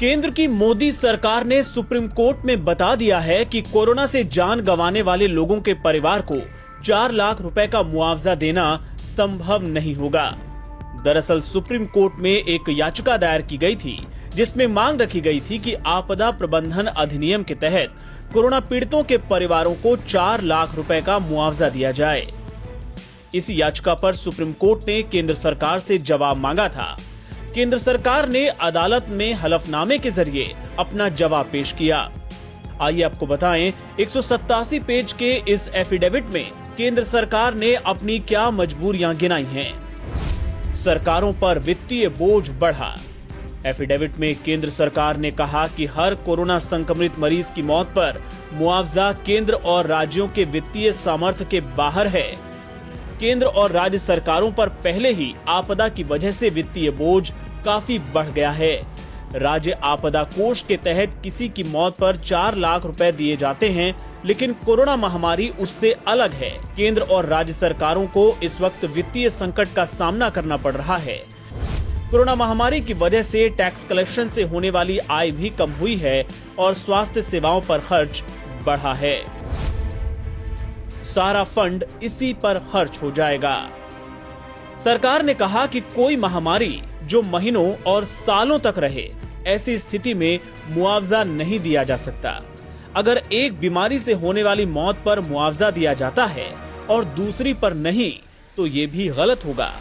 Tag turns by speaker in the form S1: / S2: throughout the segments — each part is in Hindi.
S1: केंद्र की मोदी सरकार ने सुप्रीम कोर्ट में बता दिया है कि कोरोना से जान गंवाने वाले लोगों के परिवार को 4 लाख रुपए का मुआवजा देना संभव नहीं होगा। दरअसल सुप्रीम कोर्ट में एक याचिका दायर की गई थी, जिसमें मांग रखी गई थी कि आपदा प्रबंधन अधिनियम के तहत कोरोना पीड़ितों के परिवारों को 4 लाख रुपए का मुआवजा दिया जाए। इस याचिका पर सुप्रीम कोर्ट ने केंद्र सरकार से जवाब मांगा था। केंद्र सरकार ने अदालत में हलफनामे के जरिए अपना जवाब पेश किया। आइए आपको बताएं, 187 पेज के इस एफिडेविट में केंद्र सरकार ने अपनी क्या मजबूरियां गिनाई हैं। सरकारों पर वित्तीय बोझ बढ़ा। एफिडेविट में केंद्र सरकार ने कहा कि हर कोरोना संक्रमित मरीज की मौत पर मुआवजा केंद्र और राज्यों के वित्तीय सामर्थ्य के बाहर है। केंद्र और राज्य सरकारों पर पहले ही आपदा की वजह से वित्तीय बोझ काफी बढ़ गया है। राज्य आपदा कोष के तहत किसी की मौत पर 4 लाख रुपए दिए जाते हैं, लेकिन कोरोना महामारी उससे अलग है। केंद्र और राज्य सरकारों को इस वक्त वित्तीय संकट का सामना करना पड़ रहा है। कोरोना महामारी की वजह से टैक्स कलेक्शन से होने वाली आय भी कम हुई है और स्वास्थ्य सेवाओं पर खर्च बढ़ा है। सारा फंड इसी पर खर्च हो जाएगा। सरकार ने कहा कि कोई महामारी जो महीनों और सालों तक रहे, ऐसी स्थिति में मुआवजा नहीं दिया जा सकता। अगर एक बीमारी से होने वाली मौत पर मुआवजा दिया जाता है और दूसरी पर नहीं, तो ये भी गलत होगा।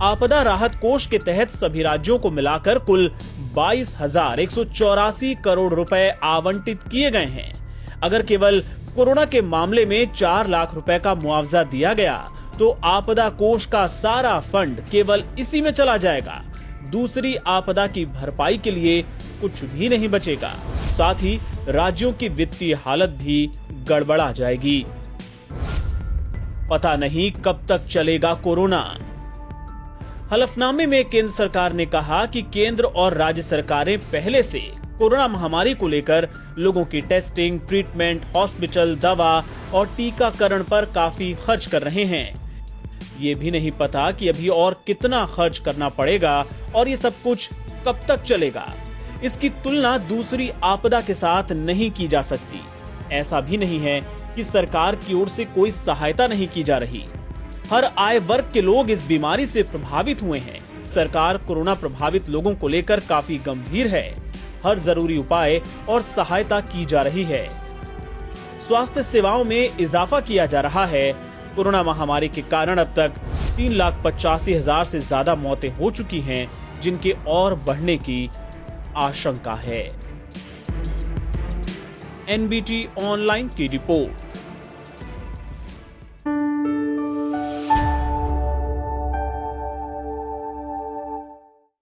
S1: आपदा राहत कोष के तहत सभी राज्यों को मिलाकर कुल 22,184 करोड़ रुपए आवंटित किए गए हैं। अगर केवल कोरोना के मामले में 4 लाख रुपए का मुआवजा दिया गया, तो आपदा कोष का सारा फंड केवल इसी में चला जाएगा। दूसरी आपदा की भरपाई के लिए कुछ भी नहीं बचेगा। साथ ही राज्यों की वित्तीय हालत भी गड़बड़ा जाएगी। पता नहीं कब तक चलेगा कोरोना। हलफनामे में केंद्र सरकार ने कहा कि केंद्र और राज्य सरकारें पहले से कोरोना महामारी को लेकर लोगों की टेस्टिंग, ट्रीटमेंट, हॉस्पिटल, दवा और टीकाकरण पर काफी खर्च कर रहे हैं। ये भी नहीं पता कि अभी और कितना खर्च करना पड़ेगा और ये सब कुछ कब तक चलेगा। इसकी तुलना दूसरी आपदा के साथ नहीं की जा सकती। ऐसा भी नहीं है कि सरकार की ओर से कोई सहायता नहीं की जा रही। हर आय वर्ग के लोग इस बीमारी से प्रभावित हुए हैं। सरकार कोरोना प्रभावित लोगों को लेकर काफी गंभीर है। हर जरूरी उपाय और सहायता की जा रही है। स्वास्थ्य सेवाओं में इजाफा किया जा रहा है। कोरोना महामारी के कारण अब तक 3,85,000 से ज्यादा मौतें हो चुकी हैं, जिनके और बढ़ने की आशंका है। एनबीटी ऑनलाइन की रिपोर्ट।